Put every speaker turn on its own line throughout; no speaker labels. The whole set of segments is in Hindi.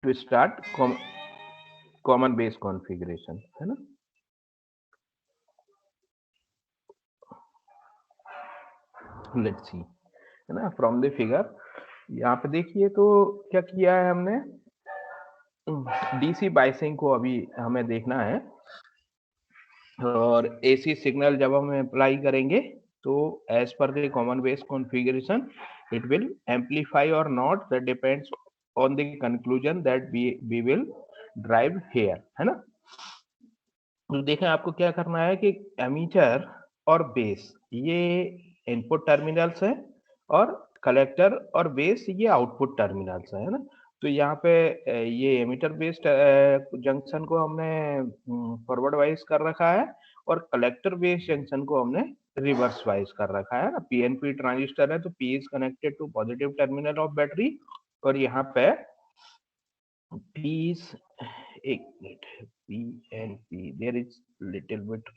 To start common base configuration, है ना। लेट्स सी, है ना, फ्रॉम द फिगर यहाँ पे देखिए तो क्या किया है हमने, डीसी बायसिंग को अभी हमें देखना है, और एसी सिग्नल जब हम अप्लाई करेंगे तो as per the common base configuration it will amplify और not, that depends on the conclusion that we will drive here, है ना। तो देखें आपको क्या करना है कि एमीटर और बेस ये इनपुट टर्मिनल्स हैं और कलेक्टर और बेस ये आउटपुट टर्मिनल्स है ना। तो यहाँ पे ये एमीटर बेस्ड जंक्शन को हमने फॉरवर्ड वाइज कर रखा है और कलेक्टर बेस्ड जंक्शन को हमने रिवर्स वाइज कर रखा है ना। पीएनपी ट्रांजिस्टर है तो P is connected to positive terminal of battery, और यहाँ पे पी इज, एक minute, PNP there is little bit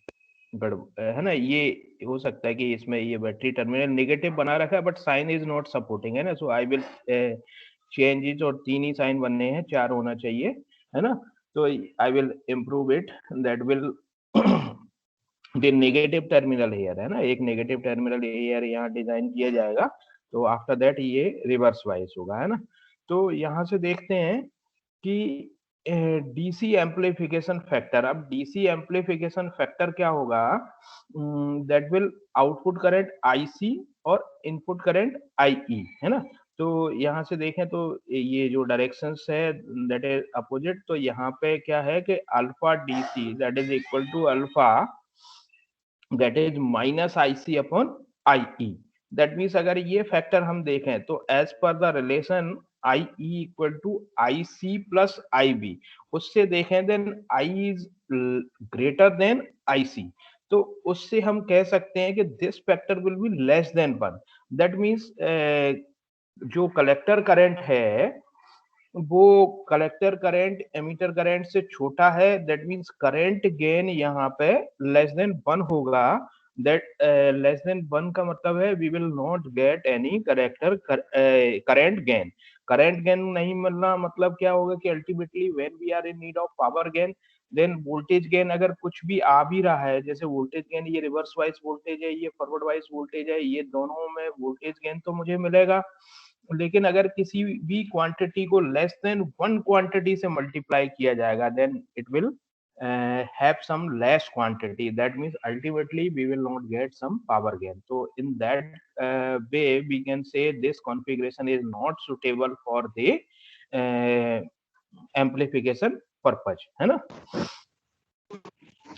है ना। ये हो सकता है कि इसमें ये बैटरी टर्मिनल नेगेटिव बना रखा है but sign is not supporting, है ना। So I will change it, और 3 ही साइन बनने हैं, 4 होना चाहिए, है ना। तो I will improve it, that will the negative terminal here, है ना, एक नेगेटिव टर्मिनल हियर यहाँ डिजाइन किया जाएगा, तो आफ्टर दैट ये रिवर्स वाइज होगा, है ना। तो यहाँ से देखते हैं कि डीसी एम्पलीफिकेशन फैक्टर, अब डीसी एम्पलीफिकेशन फैक्टर क्या होगा, that will output current IC और इनपुट करंट आईई, है ना। तो यहाँ से देखें तो ये जो डायरेक्शंस है दैट इज अपोजिट, तो यहाँ पे क्या है कि alpha DC that is equal to alpha that is minus IC upon IE. That means अगर ये फैक्टर हम देखें तो as per the relation I E equal to I C plus I B, उससे देखें then I is greater than I C, तो उससे हम कह सकते हैं कि this factor will be less than 1। That means जो कलेक्टर करंट है वो कलेक्टर करंट एमीटर करंट से छोटा है, दैट मीन्स करंट गेन यहाँ पे लेस देन 1 होगा। दैट लेस देन 1 का मतलब है we will not get any current gain. Current gain नहीं मिलना मतलब क्या होगा कि ultimately when we are in need of power gain, then voltage gain अगर कुछ भी आ भी रहा है, जैसे वोल्टेज गेन ये रिवर्स वाइज वोल्टेज है, ये फॉरवर्ड वाइज वोल्टेज है, ये दोनों में वोल्टेज गेन तो मुझे मिलेगा, लेकिन अगर किसी भी क्वांटिटी को लेस देन 1 क्वांटिटी से मल्टीप्लाई किया जाएगा then it will have some less quantity, that means ultimately we will not get some power gain. So in that way we can say this configuration is not suitable for the amplification purpose, है ना।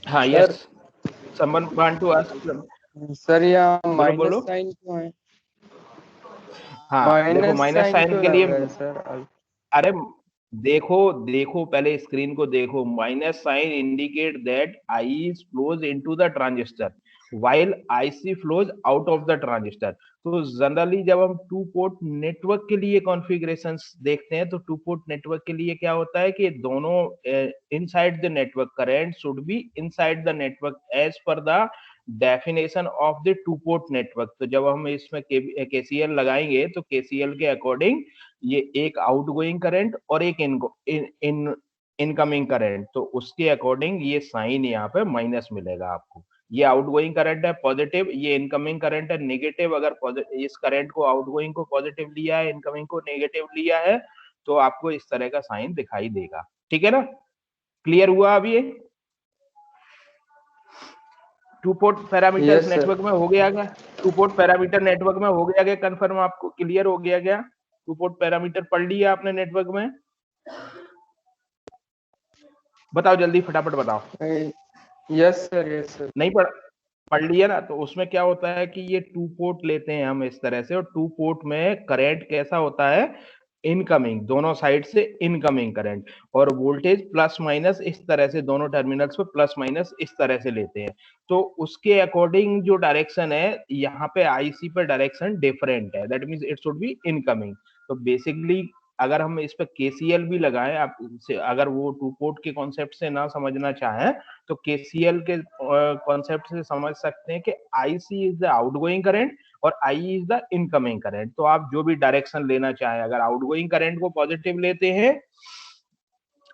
हाँ, yes, someone want to ask?
Sir यहाँ
बोलो
माइनस
बोलो।
साइन क्यों है?
हाँ देखो माइनस साइन
क्यों
के लिए,
लग रहा है सर?
अरे देखो देखो पहले स्क्रीन को देखो, minus sign indicate that I flows into the transistor while IC flows out of the transistor. तो जनरली जब हम टू पोर्ट नेटवर्क के लिए कॉन्फ़िगरेशंस देखते हैं तो टू पोर्ट नेटवर्क के लिए क्या होता है कि दोनों inside the network current should be inside the network as per the definition of the two port network. तो जब हम इसमें केसीएल लगाएंगे तो केसीएल के अकॉर्डिंग ये एक आउटगोइंग करंट और एक इनकमिंग करंट, तो उसके अकॉर्डिंग ये साइन यहाँ पे माइनस मिलेगा आपको। ये आउटगोइंग करंट है पॉजिटिव, ये इनकमिंग करंट है नेगेटिव। अगर इस करंट को आउटगोइंग को पॉजिटिव लिया है, इनकमिंग को नेगेटिव लिया है, तो आपको इस तरह का साइन दिखाई देगा। ठीक है ना, क्लियर हुआ अभी ये? टू पोर्ट पैरामीटर नेटवर्क में हो गया क्या? टू पोर्ट पैरामीटर नेटवर्क में हो गया क्या कंफर्म? आपको क्लियर हो गया क्या? टू पोर्ट पैरामीटर पढ़ लिया आपने नेटवर्क में? बताओ जल्दी, फटाफट बताओ।
Yes sir.
नहीं पढ़ लिया ना? तो उसमें क्या होता है कि ये टू पोर्ट लेते हैं हम इस तरह से, और टू पोर्ट में करंट कैसा होता है, इनकमिंग, दोनों साइड से इनकमिंग करंट, और वोल्टेज प्लस माइनस इस तरह से दोनों टर्मिनल्स पे प्लस माइनस इस तरह से लेते हैं। तो उसके अकॉर्डिंग जो डायरेक्शन है यहाँ पे आईसी पे डायरेक्शन डिफरेंट है, that means it should be incoming. तो बेसिकली अगर हम इस पे केसीएल भी लगाएं, आप अगर वो टू पोर्ट के कॉन्सेप्ट से ना समझना चाहें तो केसीएल के कॉन्सेप्ट से समझ सकते हैं कि IC is the outgoing current और I is the incoming current. तो आप जो भी डायरेक्शन लेना चाहें, अगर आउटगोइंग करंट को पॉजिटिव लेते हैं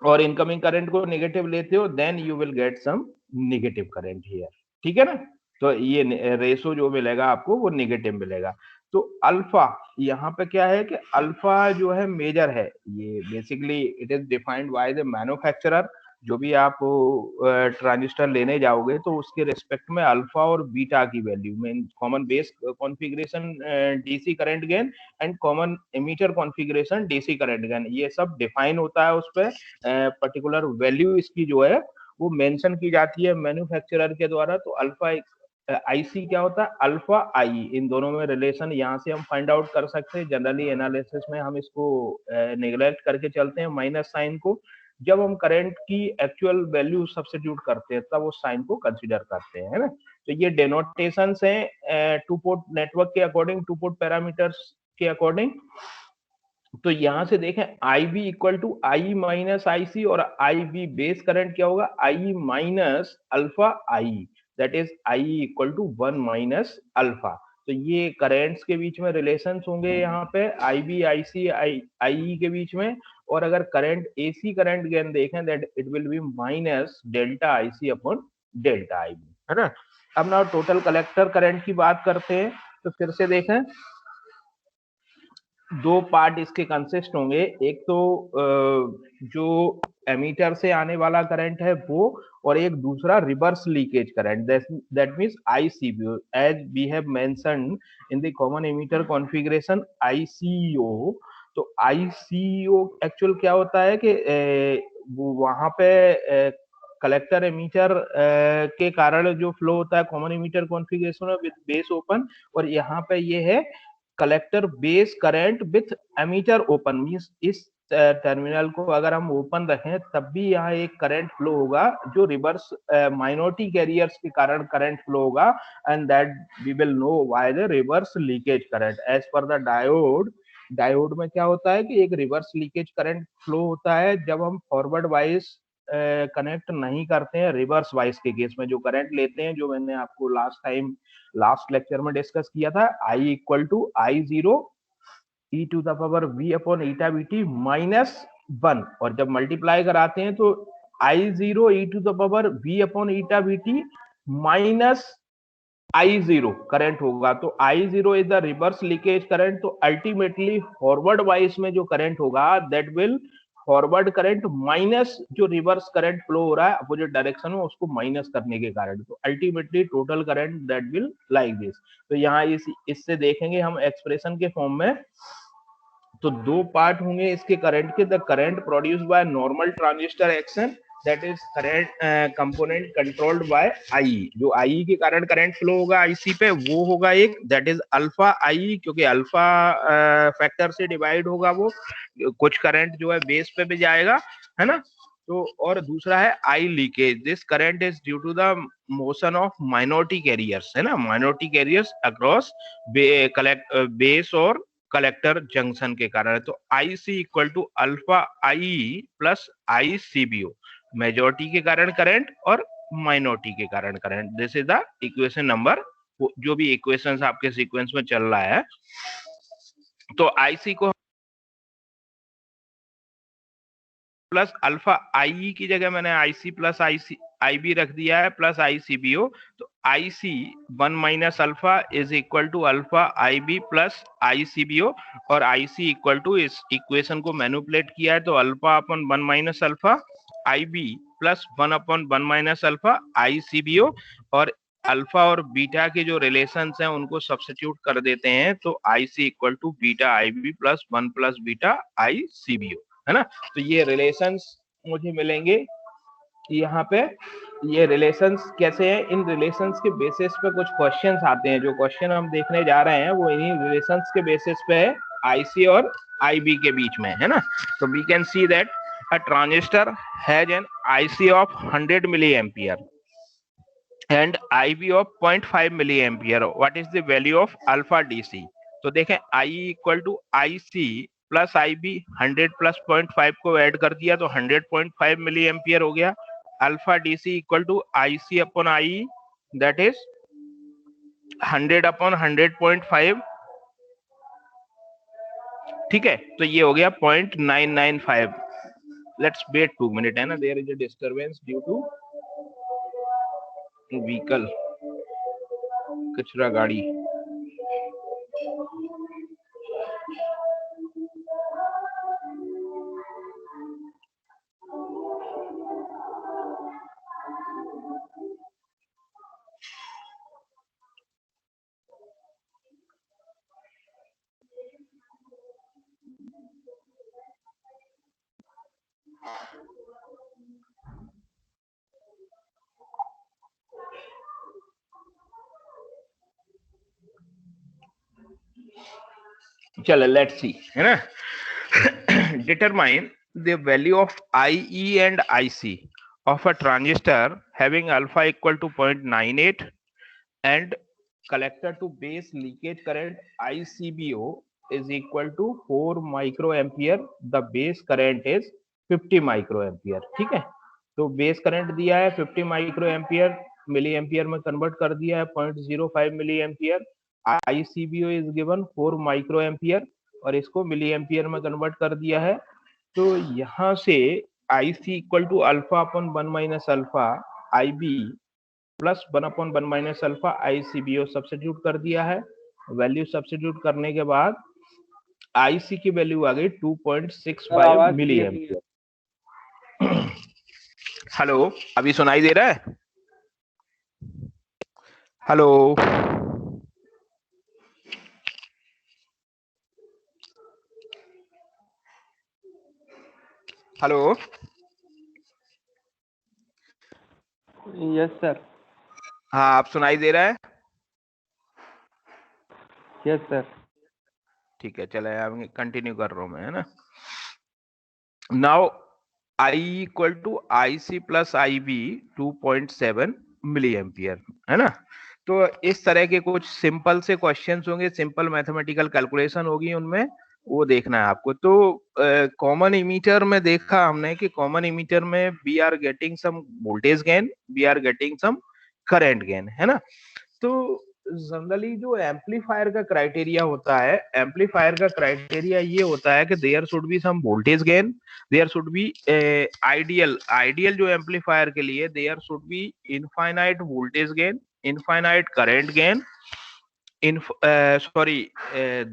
और इनकमिंग करंट को नेगेटिव लेते हो, then you will get some negative current here, ठीक है ना। तो ये रेशो जो मिलेगा आपको वो नेगेटिव मिलेगा। तो अल्फा यहाँ पे क्या है कि अल्फा जो है मेजर है, ये basically it is defined by the manufacturer. जो भी आप ट्रांजिस्टर लेने जाओगे तो उसके रिस्पेक्ट में अल्फा और बीटा की वैल्यू में common base configuration DC current gain and common emitter configuration DC current gain, ये सब डिफाइन होता है। उस पर पर्टिकुलर वैल्यू इसकी जो है वो मेंशन की जाती है मैन्युफैक्चरर के द्वारा। तो अल्फा आईसी क्या होता है, अल्फा आई, इन दोनों में रिलेशन यहाँ से हम फाइंड आउट कर सकते हैं। जनरली एनालिसिस में हम इसको नेग्लेक्ट करके चलते हैं माइनस साइन को। जब हम करंट की एक्चुअल वैल्यू सब्स्टिट्यूट करते हैं तब उस साइन को कंसीडर करते हैं, है ना। तो ये डेनोटेशंस हैं टू पोर्ट नेटवर्क के अकॉर्डिंग, टू पोर्ट पैरामीटर्स के अकॉर्डिंग। तो यहां से देखें I B equal to I minus I C, और आई बी बेस करंट क्या होगा, I minus alpha I, that is I equal to 1 minus alpha. तो ये करेंट्स के बीच में रिलेशंस होंगे यहाँ पे आई बी आई सी आई के बीच में। और अगर करंट एसी करंट गेन देखें that it will be minus delta I C upon delta I B, है ना। अब ना टोटल कलेक्टर करंट की बात करते हैं। तो फिर से देखें, दो पार्ट इसके कंसिस्ट होंगे। एक तो जो एमीटर से आने वाला करंट है वो, और एक दूसरा reverse leakage current, that means ICBO, as we have mentioned in the common emitter configuration ICO. तो आईसीओ एक्चुअल क्या होता है कि वहां पे कलेक्टर एमीटर के कारण जो फ्लो होता है common emitter configuration with base open, और यहाँ पे ये है collector base current with emitter open. Means इस टर्मिनल को अगर हम ओपन रखें तब भी यहाँ एक करंट फ्लो होगा जो रिवर्स माइनॉरिटी कैरियर्स के कारण करंट फ्लो होगा, and that we will know why the reverse leakage current as per the diode. Diode में क्या होता है कि एक रिवर्स लीकेज करंट फ्लो होता है जब हम फॉरवर्ड वाइज कनेक्ट नहीं करते हैं। रिवर्स वाइज के केस में जो करंट लेते हैं, जो मैंने आपको लास्ट लेक्चर में डिस्कस किया था, I equal to I zero E to the power V upon eta B T minus 1, और जब मल्टीप्लाई कराते हैं तो I zero E to the power V upon eta B T minus I zero current होगा। तो I zero is the reverse leakage current. तो अल्टीमेटली फॉरवर्ड वाइज में जो करंट होगा that will forward current minus जो रिवर्स करंट फ्लो हो रहा है अपोजिट डायरेक्शन में, उसको माइनस करने के कारण। तो ultimately total current that will like this. तो यहाँ इससे देखेंगे हम एक्सप्रेशन के फॉर्म में, तो दो पार्ट होंगे इसके करंट के, the current produce by normal transistor action, that is current component controlled by I. जो आई के कारण करंट फ्लो होगा आईसी पे वो होगा एक, दैट इज अल्फा आई, क्योंकि अल्फा फैक्टर से डिवाइड होगा वो, कुछ करंट जो है बेस पे भी जाएगा, है ना। तो और दूसरा है I leakage, this current is due to the motion of minority carriers, है ना, माइनॉरिटी कैरियर्स अक्रॉस बेस और कलेक्टर जंक्शन के कारण। तो I C equal to alpha I plus I CBO, majority के कारण करंट और माइनॉरिटी के कारण current. This is the equation number, जो भी इक्वेशंस आपके सीक्वेंस में चल रहा है। तो आईसी को प्लस अल्फा आई की जगह मैंने आईसी प्लस आई बी रख दिया है प्लस आईसीबीओ। तो IC 1 minus alpha is equal to alpha I B plus ICBO, और आईसी इक्वल टू इस इक्वेशन को मैनिपुलेट किया है तो alpha upon 1 minus alpha I B plus 1 upon 1 minus alpha ICBO, और अल्फा और बीटा के जो रिलेशंस हैं उनको सब्स्टिट्यूट कर देते हैं। तो IC equal to beta I B plus 1 plus beta ICBO, है ना। तो ये रिलेशंस मुझे मिलेंगे यहाँ पे। ये रिलेशंस कैसे हैं, इन रिलेशंस के बेसिस पे कुछ क्वेश्चंस आते हैं। जो क्वेश्चन हम देखने जा रहे हैं वो इन्हीं रिलेशंस के बेसिस पे है, आईसी और आईबी के बीच में, है ना। तो we can see that a transistor has an IC of 100 milliampere and IB of 0.5 milliampere. What is the value of alpha DC? तो देखें I equal to IC plus IB 100 plus 0.5 को ऐड कर दिया तो 100.5 मिली एम्पियर हो गया। Alpha DC equal to IC upon IE, that is 100 upon 100.5, ठीक है। तो ये हो गया 0.995, लेट्स वेट 2 मिनट, है ना, there is a disturbance due to vehicle, कचरा गाड़ी। चलो लेट्स सी, है ना। determine the value of IE and IC of a transistor having alpha equal to 0.98 and collector to base leakage current ICBO is equal to 4 microampere. The base current is 50 microampere. ठीक है, तो बेस करंट दिया है 50 माइक्रोएम्पियर, मिली एम्पियर में कन्वर्ट कर दिया है 0.05 milliampere. ICBO is given 4 microampere और इसको मिली एम्पियर में कन्वर्ट कर दिया है। तो यहां से IC equal to alpha upon 1 minus alpha IB plus 1 upon 1 minus alpha ICBO substitute कर दिया है। वैल्यू सब्स्टिट्यूट करने के बाद IC की वैल्यू आ गई 2.65 मिली एम्पियर। हेलो, अभी सुनाई दे रहा है? Hello, hello,
yes sir.
हाँ, आप सुनाई दे रहा है?
Yes sir.
ठीक है, चले अब कंटिन्यू कर रहा हूं मैं, है ना। Now I equal to IC plus IB 2.7 milliampere, है ना। तो इस तरह के कुछ सिंपल से क्वेश्चंस होंगे, सिंपल मैथमेटिकल कैलकुलेशन होगी उनमें, वो देखना है आपको। तो कॉमन इमीटर में देखा हमने कि कॉमन इमीटर में we are getting some voltage gain, we are getting some current gain, है ना। तो जनरली जो एम्पलीफायर का क्राइटेरिया होता है, एम्पलीफायर का क्राइटेरिया ये होता है कि there should be some voltage gain, there should be ideal जो एम्पलीफायर के लिए there should be infinite voltage gain, infinite current gain,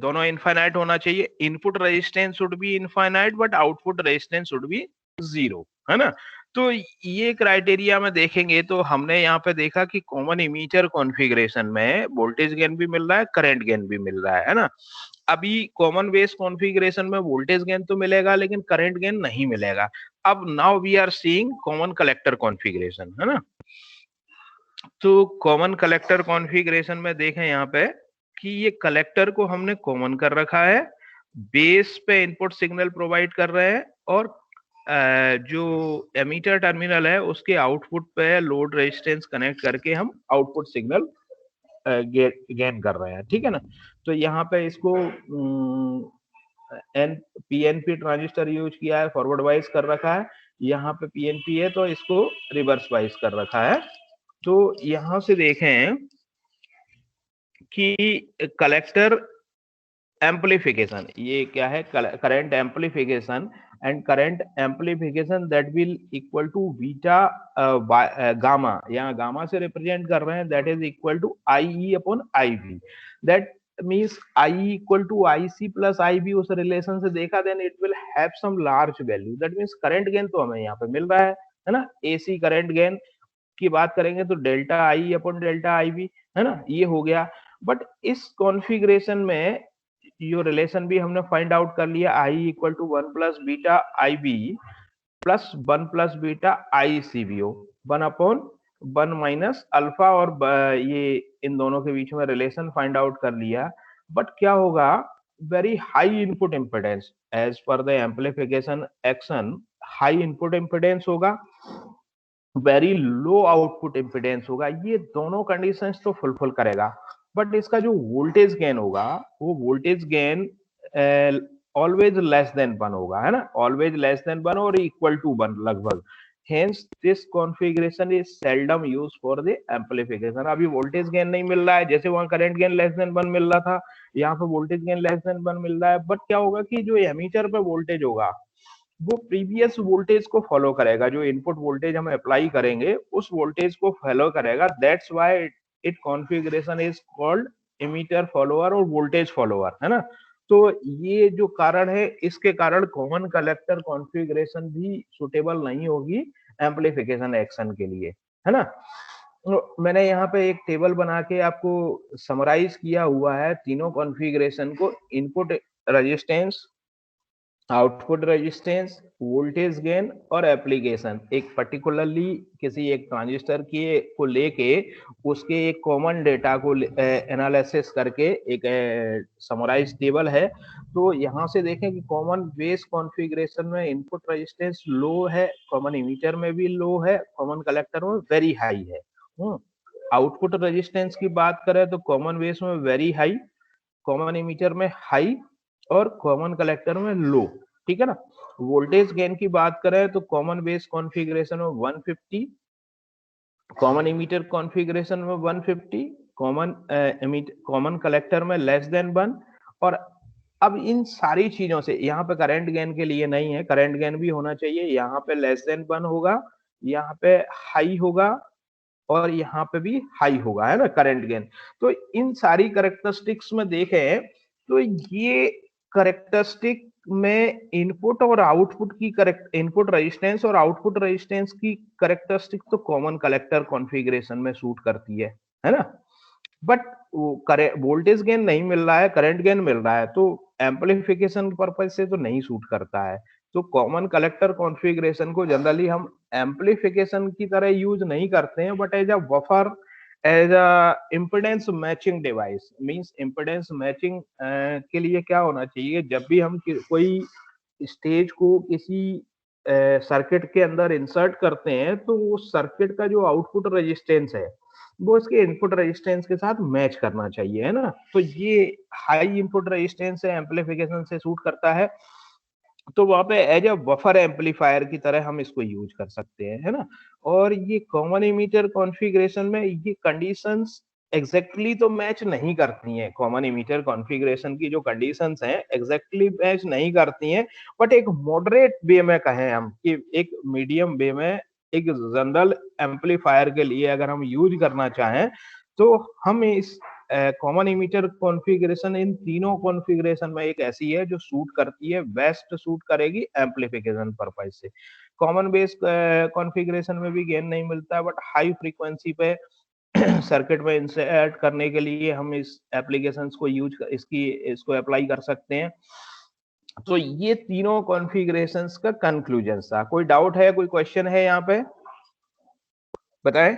दोनों इनफाइनाइट होना चाहिए। Input resistance should be infinite but output resistance should be zero, है ना। तो ये क्राइटेरिया में देखेंगे तो हमने यहाँ पे देखा कि कॉमन इमीटर कॉन्फ़िगरेशन में वोल्टेज गेन भी मिल रहा है, करंट गेन भी मिल रहा है ना। अभी कॉमन बेस कॉन्फ़िगरेशन में वोल्टेज गेन तो मिलेगा लेकिन करंट गेन नहीं मिलेगा। अब now we are seeing common collector configuration, है ना। तो कॉमन कलेक्टर कॉन्फ़िगरेशन में देखें यहाँ पे कि ये कलेक्टर को हमने कॉमन कर रखा है, बेस पे इनपुट सिग्नल प्रोवाइड कर रहे हैं और जो एमीटर टर्मिनल है उसके आउटपुट पे लोड रेजिस्टेंस कनेक्ट करके हम आउटपुट सिग्नल गेन कर रहे हैं, ठीक है ना। तो यहाँ पे इसको PNP ट्रांजिस्टर यूज किया है, फॉरवर्ड वाइज कर रखा है। यहाँ पे PNP है तो इसको रिवर्स वाइज कर रखा है। तो यहां से देखें कि कलेक्टर एम्पलीफिकेशन, ये क्या है, current amplification, and current amplification that will equal to beta gamma, यहाँ गामा से रिप्रेजेंट कर रहे हैं, that is equal to IE upon IB। That means IE equal to IC plus IB, उस रिलेशन से देखा, then it will have some large value. That means current gain तो हमें यहाँ पे मिल रहा है ना। AC करंट गेन की बात करेंगे तो डेल्टा आई अपॉन डेल्टा IB, है ना, ये हो गया। बट इस कॉन्फ़िगरेशन में यो रिलेशन भी हमने फाइंड आउट कर लिया, I equal to 1 plus beta IB plus 1 plus beta ICBO, 1 upon 1 minus alpha, और ये इन दोनों के बीच में रिलेशन फाइंड आउट कर लिया। बट क्या होगा, very high input impedance as per the amplification action, high input impedance होगा, वेरी लो आउटपुट इम्पिडेंस होगा, ये दोनों कंडीशंस तो फुलफिल करेगा। बट इसका जो वोल्टेज गेन होगा वो voltage gain always less than 1 होगा, है ना, ऑलवेज लेस देन 1 और इक्वल टू 1 लगभग। Hence this configuration is seldom used for the amplification. अभी वोल्टेज गेन नहीं मिल रहा है, जैसे वहां करंट गेन लेस देन 1 मिल रहा था, यहाँ पे वोल्टेज गेन लेस देन 1 मिल रहा है। बट क्या होगा कि जो एमीटर पे वोल्टेज होगा वो प्रीवियस वोल्टेज को फॉलो करेगा, जो इनपुट वोल्टेज हम अप्लाई करेंगे उस वोल्टेज को फॉलो करेगा। That's why it configuration is called emitter follower और वोल्टेज फॉलोअर, है ना। तो ये जो कारण है, इसके कारण कॉमन कलेक्टर कॉन्फ़िगरेशन भी सुटेबल नहीं होगी एम्पलीफिकेशन एक्शन के लिए, है ना। तो मैंने यहाँ पे एक टेबल बना के आपको समराइज किया हुआ है तीनों कॉन्फ़िगरेशन को, input resistance, output resistance, voltage gain और एप्लीकेशन। एक पर्टिकुलरली किसी एक ट्रांजिस्टर के को लेके उसके एक कॉमन डेटा को एनालिसिस करके एक समराइज टेबल है। तो यहाँ से देखें कि कॉमन बेस कॉन्फ़िगरेशन में इनपुट रेजिस्टेंस लो है, कॉमन इमीटर में भी लो है, कॉमन कलेक्टर में वेरी हाई है। आउटपुट रेजिस्टेंस की बात करें तो कॉमन बेस में वेरी हाई, कॉमन इमीटर में हाई और कॉमन कलेक्टर में लो, ठीक है ना। वोल्टेज गेन की बात करें तो कॉमन बेस कॉन्फ़िगरेशन में 150, कॉमन इमीटर कॉन्फ़िगरेशन में 150, कॉमन कलेक्टर में लेस देन 1। और अब इन सारी चीजों से, यहाँ पे करंट गेन के लिए नहीं है, करंट गेन भी होना चाहिए, यहाँ पे लेस देन 1 होगा, यहाँ पे हाई होगा और यहाँ पे भी हाई होगा, है ना, करंट गेन। तो इन सारी करेक्टरिस्टिक्स में देखें तो ये करेक्टरिस्टिक में इनपुट और आउटपुट की करेक्ट, इनपुट रेजिस्टेंस और आउटपुट रेजिस्टेंस की करेक्टरिस्टिक तो कॉमन कलेक्टर कॉन्फ़िगरेशन में सूट करती है ना। बट वोल्टेज गेन नहीं मिल रहा है, करंट गेन मिल रहा है, तो एम्पलीफिकेशन पर्पज से तो नहीं सूट करता है। तो कॉमन कलेक्टर कॉन्फ़िगरेशन को जनरली हम एम्पलीफिकेशन की तरह यूज नहीं करते हैं, but as a buffer, as a impedance matching device. Means impedance matching के लिए क्या होना चाहिए, जब भी हम कोई स्टेज को किसी सर्किट के अंदर इंसर्ट करते हैं तो वो सर्किट का जो आउटपुट रेजिस्टेंस है वो इसके इनपुट रेजिस्टेंस के साथ मैच करना चाहिए, है ना। तो ये हाई इनपुट रेजिस्टेंस है, एम्पलीफिकेशन से सूट करता है, तो वहां पे एज अ बफर एम्पलीफायर की तरह हम इसको यूज कर सकते हैं, है ना। और ये कॉमन इमीटर कॉन्फ़िगरेशन में ये कंडीशंस एग्जैक्टली तो मैच नहीं करती हैं, कॉमन इमीटर कॉन्फ़िगरेशन की जो कंडीशंस हैं एग्जैक्टली मैच नहीं करती हैं, बट एक मॉडरेट वे में कहें हम कि एक मीडियम वे में एक जनरल एम्पलीफायर के लिए अगर हम यूज करना चाहें तो हम इस कॉमन इमीटर कॉन्फ़िगरेशन इन तीनों कॉन्फ़िगरेशन में एक ऐसी है जो सूट करती है, बेस्ट सूट करेगी एम्पलीफिकेशन पर्पज से। कॉमन बेस कॉन्फ़िगरेशन में भी गेन नहीं मिलता है, बट हाई फ्रीक्वेंसी पे सर्किट में इंसर्ट करने के लिए हम इस एप्लीकेशंस को इसको अप्लाई कर सकते हैं। तो ये तीनों कॉन्फ़िगरेशंस का कंक्लूजन था। कोई डाउट है, कोई क्वेश्चन है यहाँ पे, बताएं।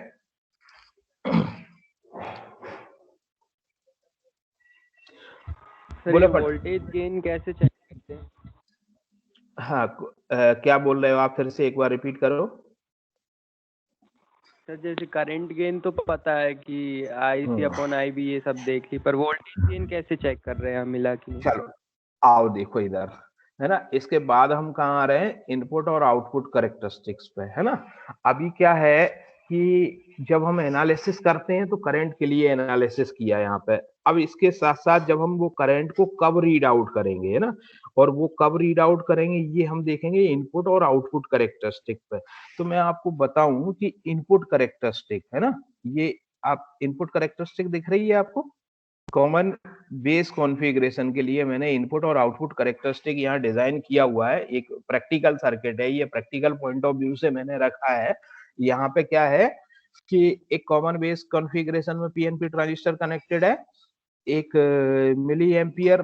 सर
बोले
ये वोल्टेज गेन कैसे चेक करते हैं?
हाँ, क्या बोल रहे हो आप, फिर से एक बार रिपीट करो।
सर जैसे करंट गेन तो पता है कि IC अपॉन IB ये सब देख ली, पर वोल्टेज गेन कैसे चेक कर रहे हैं हम, मिला कि नहीं?
चलो आओ देखो इधर, है ना। इसके बाद हम कहाँ आ रहे हैं, इनपुट और आउटपुट करेक्टरिस्टिक्स पे, है ना। अभी क्या है कि जब हम एनालिसिस करते हैं तो करंट के लिए एनालिसिस किया यहाँ पे। अब इसके साथ साथ जब हम वो करंट को कब रीड आउट करेंगे, है ना, और वो कब रीड आउट करेंगे ये हम देखेंगे इनपुट और आउटपुट करेक्टरिस्टिक पे। तो मैं आपको बताऊं कि इनपुट करेक्टरिस्टिक, है ना, ये आप इनपुट करेक्टरिस्टिक दिख रही है आपको, कॉमन बेस कॉन्फ़िगरेशन के लिए मैंने इनपुट और आउटपुट करेक्टरिस्टिक यहाँ डिजाइन किया हुआ है। एक प्रैक्टिकल सर्किट है, ये प्रैक्टिकल पॉइंट ऑफ व्यू से मैंने रखा है। यहाँ पे क्या है कि एक कॉमन बेस कॉन्फ़िगरेशन में पीएनपी ट्रांजिस्टर कनेक्टेड है, एक मिली एम्पियर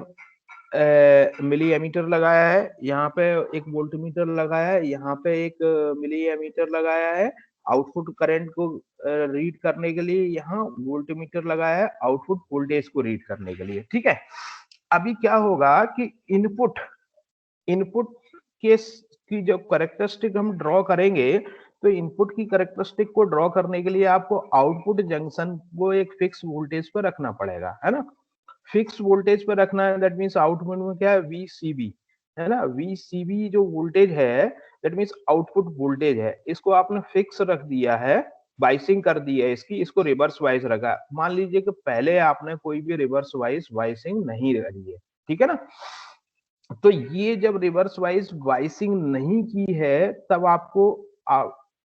मिली एमीटर लगाया है, यहाँ पे एक वोल्टमीटर लगाया है, यहाँ पे एक मिली एमीटर लगाया है, आउटपुट करंट को रीड करने के लिए यहाँ वोल्टमीटर लगाया है, आउटपुट वोल्टेज को रीड करने के लिए, ठीक है। अभी क्या होगा कि इनपुट इनपुट के की जब करेक्टरिस्टिक हम ड्रॉ करेंगे तो इनपुट की करेक्टरिस्टिक को ड्रॉ करने के लिए आपको आउटपुट जंक्शन को एक फिक्स वोल्टेज पर रखना पड़ेगा, है ना। फिक्स वोल्टेज पर रखना है, दैट मीन्स आउटपुट में क्या है, वीसीबी, है ना। वीसीबी जो वोल्टेज है दैट मीन्स आउटपुट वोल्टेज है, इसको आपने फिक्स रख दिया है, वाइसिंग कर दी है इसकी, इसको रिवर्स वाइज रखा। मान लीजिए कि पहले आपने कोई भी रिवर्स वाइज वाइसिंग नहीं करी है, ठीक है ना। तो ये जब रिवर्स वाइज वाइसिंग नहीं की है तब आपको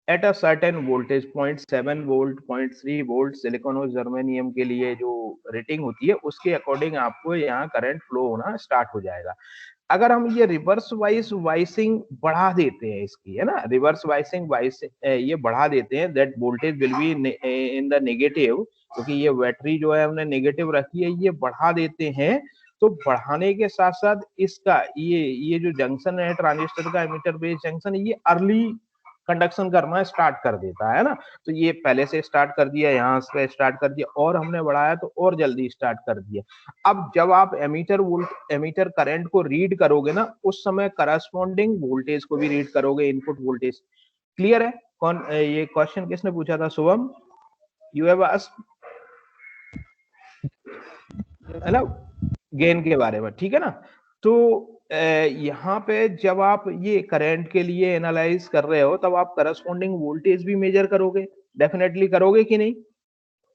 at a certain voltage 0.7 volt 0.3 volt silicon और जर्मेनियम के लिए जो रेटिंग होती है उसके अकॉर्डिंग आपको यहाँ करंट फ्लो होना स्टार्ट हो जाएगा। अगर हम ये रिवर्स वाइस वाइसिंग बढ़ा देते हैं इसकी, है ना, रिवर्स वाइसिंग वाइस ये बढ़ा देते हैं, that voltage will be in the negative, क्योंकि ये बैटरी जो है हमने नेगेटिव रखी है, ये बढ़ा देते हैं। तो बढ़ाने के साथ साथ इसका ये जो जंक्शन है ट्रांजिस्टर का, एमिटर बेस जंक्शन, ये अर्ली कंडक्शन करना स्टार्ट कर देता है ना। तो ये पहले से स्टार्ट कर दिया, यहाँ से स्टार्ट कर दिया, और हमने बढ़ाया तो और जल्दी स्टार्ट कर दिया। अब जब आप एमीटर करंट को रीड करोगे ना, उस समय करस्पॉन्डिंग वोल्टेज को भी रीड करोगे, इनपुट वोल्टेज। क्लियर है? कौन ये क्वेश्चन किसने पूछा था? शुभम, यू हैव आस्क्ड, है ना, गेन के बारे में, ठीक है ना। तो यहाँ पे जब आप ये करंट के लिए एनालाइज कर रहे हो तब आप करस्पॉन्डिंग वोल्टेज भी मेजर करोगे, डेफिनेटली करोगे कि नहीं,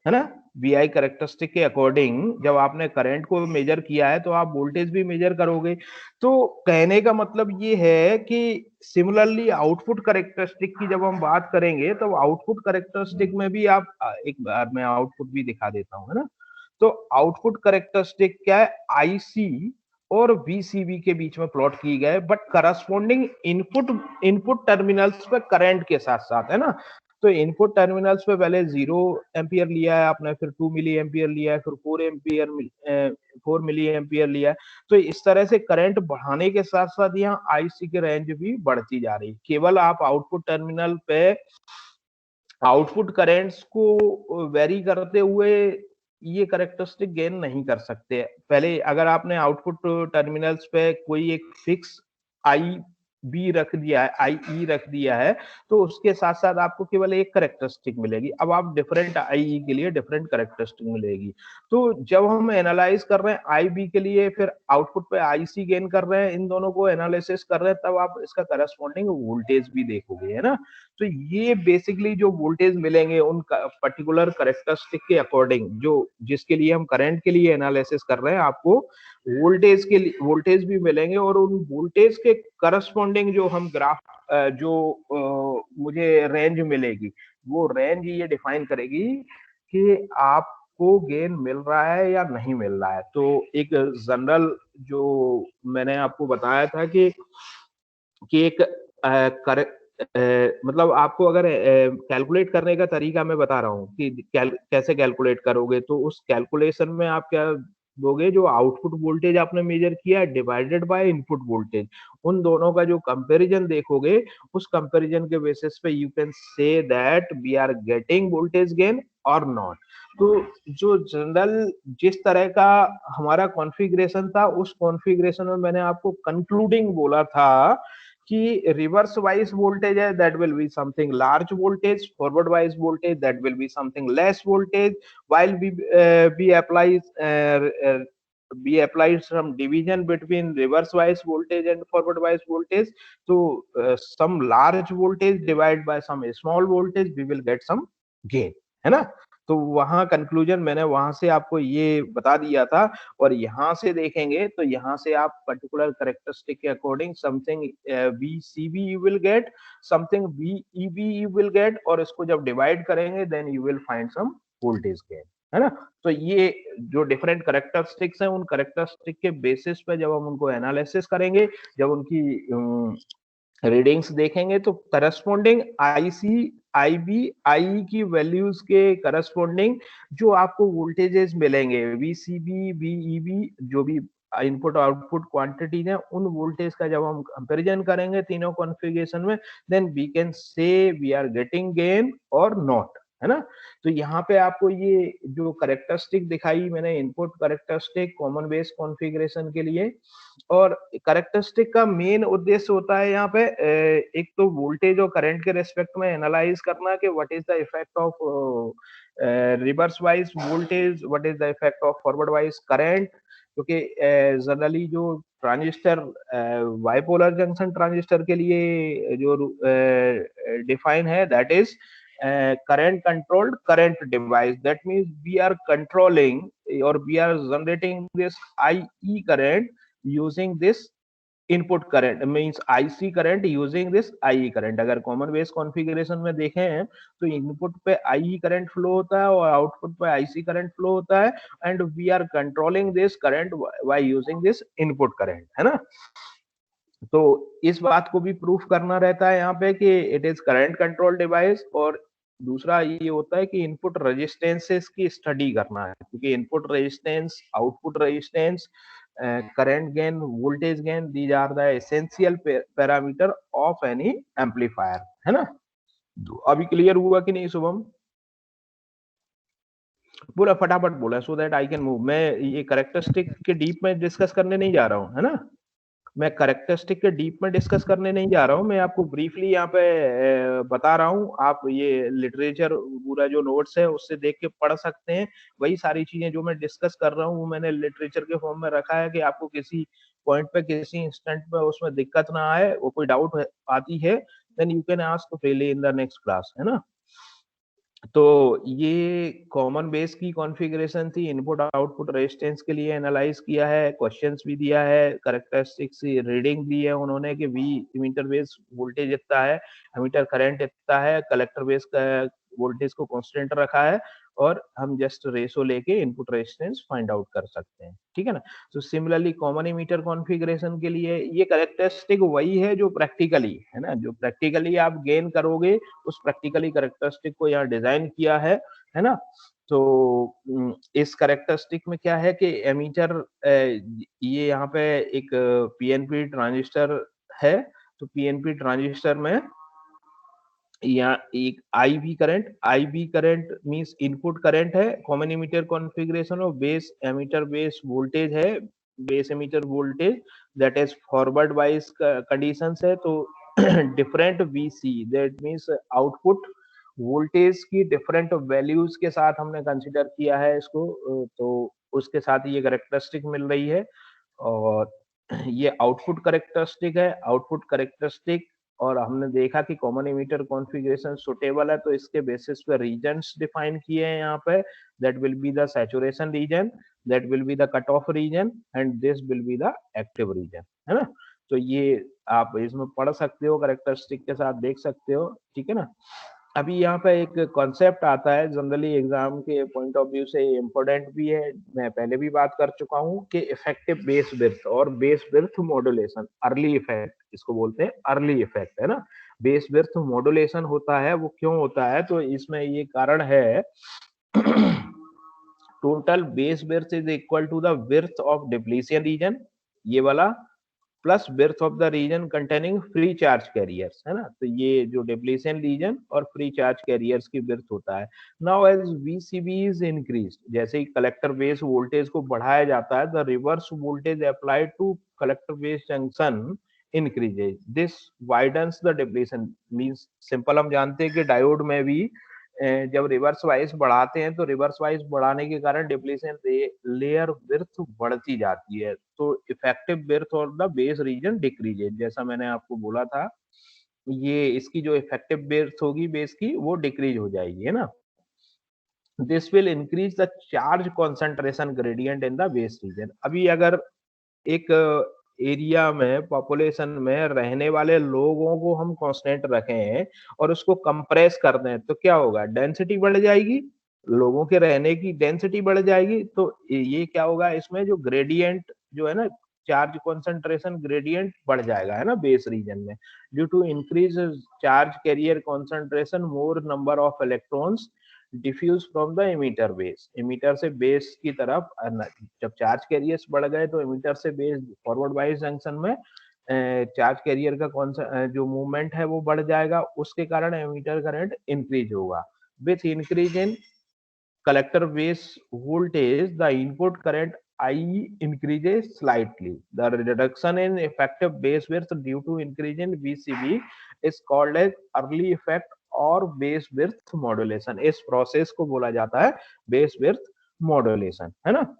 है ना। VI कैरेक्टरिस्टिक के अकॉर्डिंग जब आपने करंट को मेजर किया है तो आप वोल्टेज भी मेजर करोगे। तो कहने का मतलब ये है कि सिमिलरली आउटपुट कैरेक्टरिस्टिक की जब हम बात करेंगे तो आउटपुट कैरेक्टरिस्टिक में भी आप एक बार मैं आउटपुट भी दिखा देता हूँ, है ना। तो आउटपुट कैरेक्टरिस्टिक क्या है? IC और VCB के बीच में प्लॉट की गए, बट करस्पॉन्डिंग इनपुट टर्मिनल्स पे करंट के साथ साथ, है ना। तो इनपुट टर्मिनल्स पे पहले 0 एम्पियर लिया है आपने, फिर 2 मिली एम्पियर लिया है, फिर 4 मिली एम्पियर लिया है। तो इस तरह से करंट बढ़ाने के साथ साथ यहाँ IC की रेंज भी बढ़ती जा रही है। केवल आप आउटपुट टर्मिनल पे आउटपुट करेंट्स को वेरी करते हुए ये कैरेक्टरिस्टिक गेन नहीं कर सकते। पहले अगर आपने आउटपुट टर्मिनल्स पे कोई एक फिक्स आई बी रख दिया है, IE रख दिया है, तो उसके साथ साथ आपको केवल एक कैरेक्टरिस्टिक मिलेगी। अब आप डिफरेंट IE के लिए डिफरेंट कैरेक्टरिस्टिक मिलेगी। तो जब हम एनालाइज कर रहे हैं IB के लिए, फिर आउटपुट पे IC गेन कर रहे हैं, इन दोनों को एनालिसिस कर रहे हैं, तब आप इसका करस्पॉन्डिंग वोल्टेज भी देखोगे, है ना। तो ये बेसिकली जो वोल्टेज मिलेंगे उन पर्टिकुलर कैरेक्टरिस्टिक के अकॉर्डिंग, जो जिसके लिए हम करंट के लिए एनालिसिस कर रहे हैं, आपको वोल्टेज भी मिलेंगे, और उन वोल्टेज के करस्पॉन्डिंग जो हम ग्राफ मुझे रेंज मिलेगी, वो रेंज ये डिफाइन करेगी कि आपको गेन मिल रहा है या नहीं मिल रहा है। तो एक जनरल जो मैंने आपको बताया था कि एक मतलब आपको अगर कैलकुलेट करने का तरीका मैं बता रहा हूँ कि कैसे कैलकुलेट करोगे, तो उस कैलकुलेशन में आप क्या दोगे, जो आउटपुट वोल्टेज आपने मेजर किया है डिवाइडेड बाय इनपुट वोल्टेज, उन दोनों का जो कंपैरिजन देखोगे, उस कंपैरिजन के बेसिस पे you can say that we are getting voltage gain और नॉट। तो जो जनरल जिस तरह का हमारा कॉन्फ़िगरेशन था, उस कॉन्फ़िगरेशन में मैंने आपको कंक्लूडिंग बोला था कि रिवर्स वाइज वोल्टेज है, that will be something large voltage, forward wise voltage that will be something less voltage, while we applied some division between reverse bias voltage and forward bias voltage. So some large voltage divided by some small voltage, we will get some gain, है ना। तो वहां कंक्लूजन मैंने वहां से आपको ये बता दिया था। और यहाँ से देखेंगे तो यहाँ से आप पर्टिकुलर कैरेक्टरिस्टिक के according something VCB you will get, something VEB you will get, और इसको जब डिवाइड करेंगे then you will find some voltage gain, है ना। तो ये जो डिफरेंट कैरेक्टरिस्टिक्स हैं, उन कैरेक्टरिस्टिक के बेसिस पे जब हम उनको एनालिसिस करेंगे, जब उनकी रीडिंग्स देखेंगे, तो करस्पॉन्डिंग IC IB IE की वैल्यूज के करस्पॉन्डिंग जो आपको वोल्टेजेस मिलेंगे, VCB VEB जो भी इनपुट आउटपुट क्वांटिटीज है, उन वोल्टेज का जब हम कंपैरिजन करेंगे तीनों कॉन्फ़िगरेशन में, then we can say we are getting gain और नॉट, है ना। तो यहाँ पे आपको ये जो कैरेक्टरिस्टिक दिखाई मैंने, input characteristic common base configuration के लिए, और कैरेक्टरिस्टिक का मेन उद्देश्य होता है यहाँ पे एक तो वोल्टेज और करंट के रेस्पेक्ट में एनालाइज करना कि what is the effect of reverse wise voltage, what is the effect of forward wise current, क्योंकि जनरली जो ट्रांजिस्टर बाइपोलर जंक्शन ट्रांजिस्टर के लिए जो डिफाइन है, that is current controlled current device. That means we are controlling or we are generating this IE current using this input current means IC current using this IE current. अगर कॉमन बेस कॉन्फ़िगरेशन में देखें हैं तो इनपुट पे आईई करंट फ्लो होता है और आउटपुट पे आईसी करंट फ्लो होता है, and we are controlling this current by using this input current, है ना। तो इस बात को भी प्रूफ करना रहता है यहाँ पे कि it is current control device. और दूसरा ये होता है कि इनपुट रेजिस्टेंसेस की स्टडी करना है, क्योंकि input resistance, output resistance, current gain, voltage gain, these are the essential parameter of any amplifier, है ना। तो अभी क्लियर हुआ कि नहीं शुभम? बोला फटाफट बोला, so that I can move. मैं ये कैरेक्टरिस्टिक के डीप में डिस्कस करने नहीं जा रहा हूँ, है ना। मैं कैरेक्टरिस्टिक के डीप में डिस्कस करने नहीं जा रहा हूँ, मैं आपको ब्रीफली यहाँ पे बता रहा हूँ। आप ये लिटरेचर पूरा जो नोट्स है उससे देख के पढ़ सकते हैं। वही सारी चीजें जो मैं डिस्कस कर रहा हूँ वो मैंने लिटरेचर के फॉर्म में रखा है कि आपको किसी पॉइंट पे, किसी इंस्टेंट पे उसमें दिक्कत ना आए, वो कोई डाउट आती है then you can ask freely in the next class, है ना। तो ये कॉमन बेस की कॉन्फ़िगरेशन थी। इनपुट आउटपुट रेजिस्टेंस के लिए एनालाइज किया है, क्वेश्चंस भी दिया है, कैरेक्टरिस्टिक्स रीडिंग दी है उन्होंने कि वी एमीटर बेस वोल्टेज इतना है, एमीटर करंट इतना है, कलेक्टर बेस का वोल्टेज को कांस्टेंट रखा है, और हम जस्ट रेशो लेके इनपुट रेजिस्टेंस फाइंड आउट कर सकते हैं, ठीक है ना। तो सिमिलरली कॉमन एमीटर कॉन्फ़िगरेशन के लिए ये कैरेक्टरिस्टिक वही है जो प्रैक्टिकली, है ना, जो प्रैक्टिकली आप गेन करोगे उस प्रैक्टिकली कैरेक्टरिस्टिक को यहाँ डिजाइन किया है ना। तो इस कैरेक्टरिस्टिक में क्या है कि एमीटर, ये यहाँ पे एक पीएनपी ट्रांजिस्टर है। तो पीएनपी ट्रांजिस्टर में यहाँ एक I B current means input current है, कॉमन एमीटर कॉन्फ़िगरेशन और बेस एमीटर बेस वोल्टेज है, base emitter voltage that is forward bias conditions है। तो different VC that means output voltage की डिफरेंट वैल्यूज के साथ हमने कंसीडर किया है इसको, तो उसके साथ ये कैरेक्टरिस्टिक मिल रही है। और ये आउटपुट कैरेक्टरिस्टिक है, आउटपुट कैरेक्टरिस्टिक। और हमने देखा कि कॉमन एमीटर कॉन्फ़िगरेशन सुटेबल है, तो इसके बेसिस पे रीजन्स डिफाइन किए हैं यहाँ पे। That will be the saturation region, that will be the cut off region, and this will be the active region, है ना। तो ये आप इसमें पढ़ सकते हो, कैरेक्टरिस्टिक के साथ देख सकते हो, ठीक है ना। अभी यहाँ पे एक कॉन्सेप्ट आता है जनरली एग्जाम के पॉइंट ऑफ व्यू से इम्पोर्टेंट भी है, मैं पहले भी बात कर चुका हूँ कि इफेक्टिव बेस विड्थ और base width modulation, early effect इसको बोलते हैं, अर्ली इफेक्ट, है ना। बेस विड्थ मॉड्यूलेशन होता है, वो क्यों होता है, तो इसमें ये कारण है total base width is equal to the width of depletion region, ये वाला, plus width of the region containing free charge carriers, है ना। तो ये जो डिप्लीशन रीजन और फ्री चार्ज कैरियर्स की विड्थ होता है। Now as VCB is increase, जैसे ही कलेक्टर बेस वोल्टेज को बढ़ाया जाता है, the reverse voltage applied to collector base junction increases, this widens the depletion means, simple हम जानते हैं कि डायोड में भी जब रिवर्स वाइज बढ़ाते हैं तो रिवर्स वाइज बढ़ाने के कारण डिप्लीशन लेयर विड्थ बढ़ती जाती है, तो इफेक्टिव विड्थ और द बेस रीजन डिक्रीजेस, जैसा मैंने आपको बोला था, ये इसकी जो इफेक्टिव विड्थ होगी बेस की वो डिक्रीज हो जाएगी, है ना। This will increase the charge concentration gradient in the base reason. अभी अगर एक एरिया में पॉपुलेशन में रहने वाले लोगों को हम कांस्टेंट रखें और उसको कंप्रेस कर दें तो क्या होगा, डेंसिटी बढ़ जाएगी, लोगों के रहने की डेंसिटी बढ़ जाएगी। तो ये क्या होगा, इसमें जो ग्रेडियंट जो है ना, चार्ज कंसंट्रेशन ग्रेडियंट बढ़ जाएगा, है ना, बेस रीजन में। Due to increase charge carrier concentration, more number of electrons diffuse from the emitter base, emitter से बेस की तरफ, जब चार्ज कैरियर्स बढ़ गए तो एमीटर से बेस फॉरवर्ड बायस जंक्शन में चार्ज कैरियर का कौन सा जो मूवमेंट है वो बढ़ जाएगा, उसके कारण एमीटर करंट इंक्रीज होगा। With increase in collector base voltage, the input current I increases slightly. The reduction in effective base width due to increase in VCB is called as early effect और base width modulation. इस process को बोला जाता है base width modulation, है ना।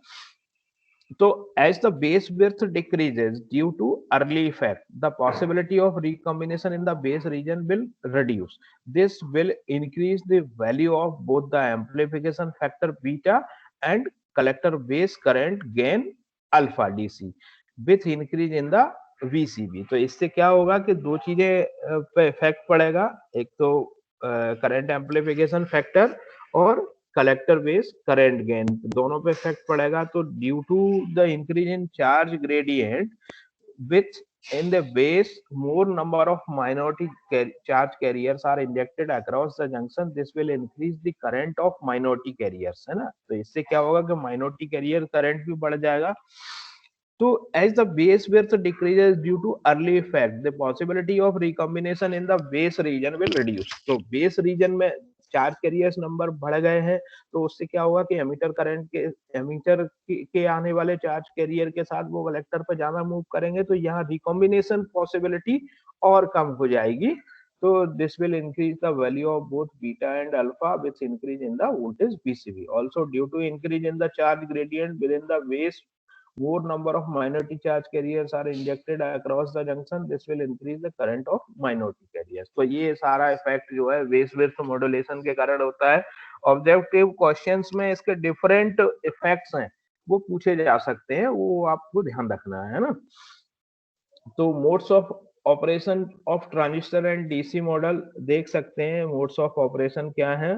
So as the base width decreases due to early effect, the possibility of recombination in the base region will reduce. This will increase the value of both the amplification factor beta and collector base current gain alpha DC with increase in the VCB. तो इससे क्या होगा कि दो चीजें पे इफेक्ट पड़ेगा, एक तो करंट एम्प्लीफिकेशन फैक्टर और कलेक्टर बेस करंट गेन, दोनों पे इफेक्ट पड़ेगा। तो due to the increase in charge gradient which in the base more number of minority charge carriers are injected across the junction, this will increase the current of minority carriers, है ना। तो इससे क्या होगा कि minority carrier current भी बढ़ जाएगा। तो as the base width decreases due to early effect, the possibility of recombination in the base region will reduce। तो base region में चार्ज कैरियर्स नंबर बढ़ गए हैं, तो उससे क्या होगा कि एमीटर करंट के के आने वाले चार्ज कैरियर के साथ वो कलेक्टर पर ज्यादा मूव करेंगे, तो यहाँ रिकॉम्बिनेशन पॉसिबिलिटी और कम हो जाएगी। तो this will increase the value of both beta and alpha which increase in the voltage BCB. Also due to increase in the charge gradient within the base more number of minority charge carriers are injected across the junction, this will increase the current of minority carriers। तो ये सारा इफेक्ट जो है बेस विड्थ मॉड्यूलेशन के कारण होता है। ऑब्जेक्टिव क्वेश्चंस में इसके डिफरेंट इफेक्ट्स हैं, वो पूछे जा सकते हैं, वो आपको ध्यान रखना है ना। तो modes of operation of transistor and DC model देख सकते हैं, मोड्स ऑफ ऑपरेशन क्या है।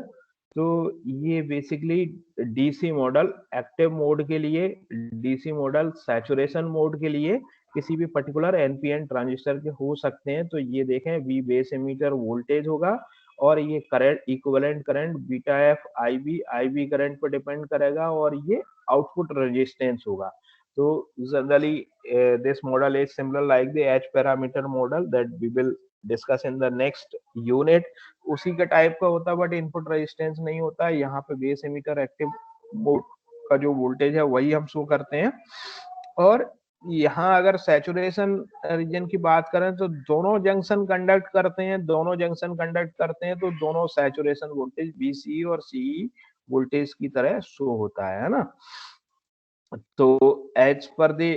तो ये basically DC model active mode के लिए, डीसी मॉडल सैचुरेशन मोड के लिए किसी भी पर्टिकुलर एनपीएन ट्रांजिस्टर के हो सकते हैं। तो ये देखें, वी बेस एमीटर वोल्टेज होगा और ये current equivalent current beta F IB current पर डिपेंड करेगा और ये आउटपुट रेजिस्टेंस होगा। So generally, this model is similar like the H parameter model that we will discuss in the next unit। उसी के टाइप का होता है, बट इनपुट रेजिस्टेंस नहीं होता है। यहाँ पे बेस एमीटर एक्टिव मोड का जो वोल्टेज है वही हम शो करते हैं। और यहाँ अगर सैचुरेशन रीजन की बात करें तो दोनों जंक्शन कंडक्ट करते हैं, दोनों जंक्शन कंडक्ट करते हैं, तो दोनों सैचुरेशन वोल्टेज बीसी और सीई वोल्टेज की तरह शो होता है ना। तो as per the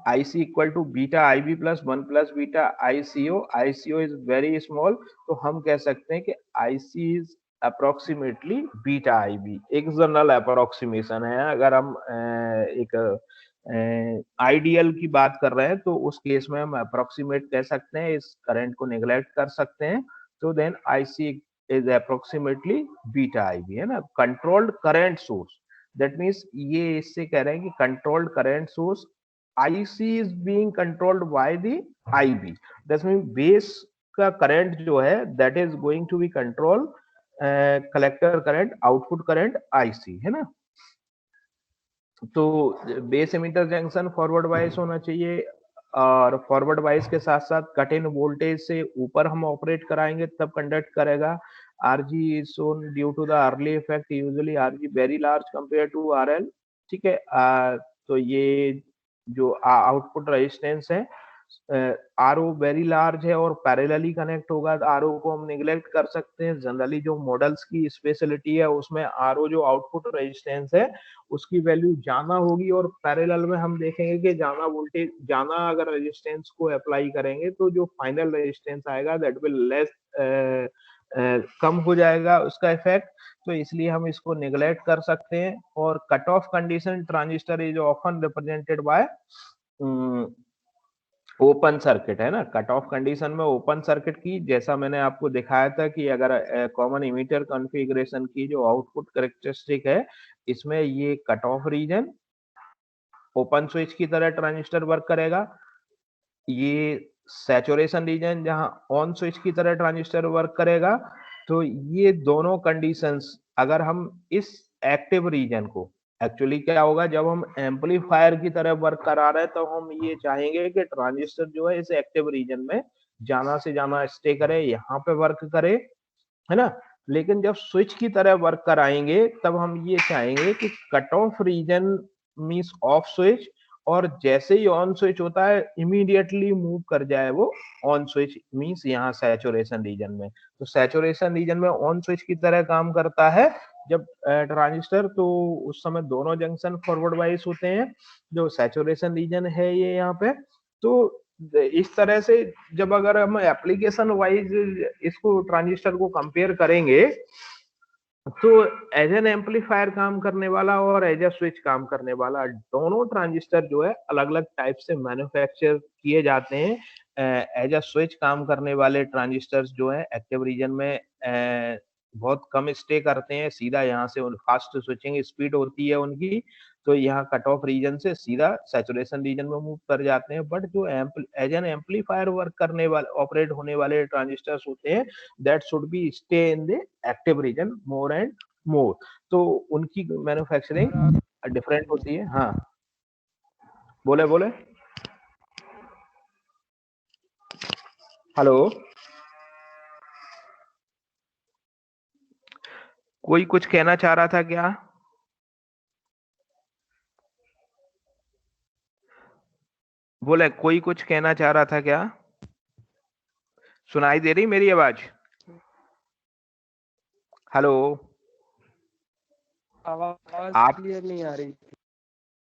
IC equal to beta IB plus 1 plus beta ICO is very small. तो हम कह सकते हैं कि IC is approximately beta IB। एक जनरल अप्रोक्सीमेशन है। अगर हम एक आइडियल की बात कर रहे हैं तो उस केस में हम अप्रोक्सीमेट कह सकते हैं, इस करंट को नेग्लेक्ट कर सकते हैं। तो then IC is approximately beta IB, है ना। Controlled current source, that means ये इससे कह रहे हैं कि controlled current source IC is being controlled by the IB। That mean base का करंट जो है that is going to be control collector current, output current IC, है ना। तो बेस एमिटर जंक्शन फॉरवर्ड वाइज होना चाहिए और फॉरवर्ड वाइज के साथ साथ कट इन वोल्टेज से ऊपर हम ऑपरेट कराएंगे तब कंडक्ट करेगा। RG is shown due to the early effect, usually RG very large compared to RL, ठीक है। तो ये जो आउटपुट रेजिस्टेंस है RO वेरी लार्ज है और पैरेलली कनेक्ट होगा, तो RO को हम निगलेक्ट कर सकते हैं। जनरली जो मॉडल्स की स्पेशलिटी है उसमें RO जो आउटपुट रेजिस्टेंस है उसकी वैल्यू ज्यादा होगी और पैरेलल में हम देखेंगे कि ज्यादा वोल्टेज, ज्यादा अगर रेजिस्टेंस को अप्लाई करेंगे तो जो फाइनल रेजिस्टेंस आएगा दैट विल लेस कम हो जाएगा उसका इफेक्ट। तो इसलिए हम इसको निगलेक्ट कर सकते हैं। और cut off condition transistor is often represented by open circuit, है ना। कट ऑफ कंडीशन में ओपन सर्किट की, जैसा मैंने आपको दिखाया था कि अगर कॉमन इमीटर कॉन्फ़िगरेशन की जो आउटपुट कैरेक्टरिस्टिक है, इसमें ये cut off region open switch की तरह ट्रांजिस्टर वर्क करेगा। ये सैचुरेशन रीजन जहां ऑन स्विच की तरह ट्रांजिस्टर वर्क करेगा। तो ये दोनों कंडीशंस अगर हम इस एक्टिव रीजन को, एक्चुअली क्या होगा जब हम एम्पलीफायर की तरह वर्क करा रहे हैं तो हम ये चाहेंगे कि ट्रांजिस्टर जो है इस एक्टिव रीजन में ज्यादा से ज्यादा स्टे करे, यहाँ पे वर्क करे, है ना। लेकिन जब स्विच की तरह वर्क कराएंगे तब हम ये चाहेंगे कि cut off region means off switch, और जैसे ही ऑन स्विच होता है इमीडिएटली मूव कर जाए वो ऑन स्विच मींस यहाँ सैचुरेशन रीजन में। तो सैचुरेशन रीजन में ऑन स्विच की तरह काम करता है जब ट्रांजिस्टर, तो उस समय दोनों जंक्शन फॉरवर्ड वाइज होते हैं। जो सैचुरेशन रीजन है ये यहाँ पे, तो इस तरह से जब अगर हम एप्लीकेशन वाइज इसको ट्रांजिस्टर को कंपेयर करेंगे तो एज एन एम्पलीफायर काम करने वाला और एज अ स्विच काम करने वाला दोनों ट्रांजिस्टर जो है अलग अलग टाइप से मैन्युफैक्चर किए जाते हैं। एज अ स्विच काम करने वाले ट्रांजिस्टर्स जो है एक्टिव रीजन में बहुत कम स्टे करते हैं, सीधा यहाँ से फास्ट स्विचिंग स्पीड होती है उनकी, तो यहाँ कट ऑफ रीजन से सीधा सैचुरेशन रीजन में मूव कर जाते हैं। बट जो एज एन एम्पलीफायर वर्क करने वाले ऑपरेट होने वाले ट्रांजिस्टर्स होते हैं, that should be stay in the active reason more and more, तो उनकी मैन्युफैक्चरिंग डिफरेंट होती है। हाँ बोले बोले, हेलो, कोई कुछ कहना चाह रहा था क्या? बोले कोई कुछ कहना चाह रहा था क्या? सुनाई दे रही मेरी आवाज? हेलो,
आवाज
आप
क्लियर नहीं आ रही।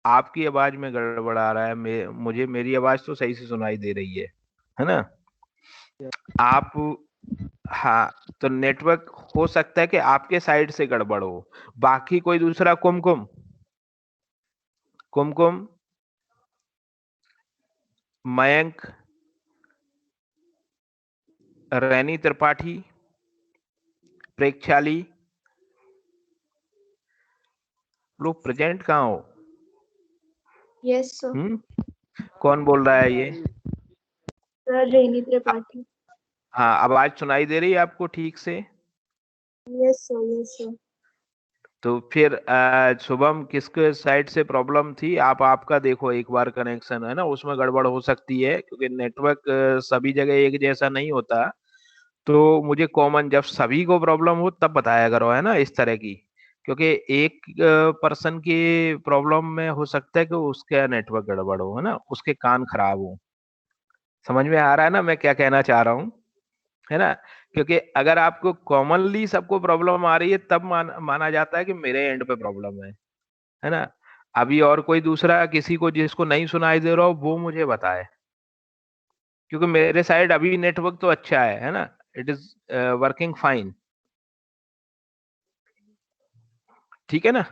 आपकी आवाज में गड़बड़ आ रहा है, मुझे मेरी आवाज तो सही से सुनाई दे रही है ना? आप, हाँ, तो नेटवर्क हो सकता है कि आपके साइड से गड़बड़ हो। बाकी कोई दूसरा, कुमकुम कुमकुम, मयंक, रैनी त्रिपाठी, प्रेक्षाली, लोग प्रेजेंट कहाँ हो?
Yes sir.
कौन बोल रहा है ये?
सर रेनी त्रिपाठी।
हाँ, आवाज सुनाई दे रही है आपको ठीक से?
Yes sir, yes sir.
तो फिर शुभम, किसके साइड से प्रॉब्लम थी? आपका देखो एक बार, कनेक्शन है ना, उसमें गड़बड़ हो सकती है क्योंकि नेटवर्क सभी जगह एक जैसा नहीं होता। तो मुझे कॉमन, जब सभी को प्रॉब्लम हो तब बताया करो, है ना, इस तरह की। क्योंकि एक पर्सन की प्रॉब्लम में हो सकता है कि उसका नेटवर्क गड़बड़ हो, है ना, उसके कान खराब हो। समझ में आ रहा है ना मैं क्या कहना चाह रहा हूँ, है ना? क्योंकि अगर आपको कॉमनली सबको प्रॉब्लम आ रही है तब माना जाता है कि मेरे एंड पे प्रॉब्लम है ना? अभी और कोई दूसरा किसी को जिसको नहीं सुनाई दे रहा हो वो मुझे बताए, क्योंकि मेरे साइड अभी नेटवर्क तो अच्छा है ना, इट इज वर्किंग फाइन। ठीक है ना?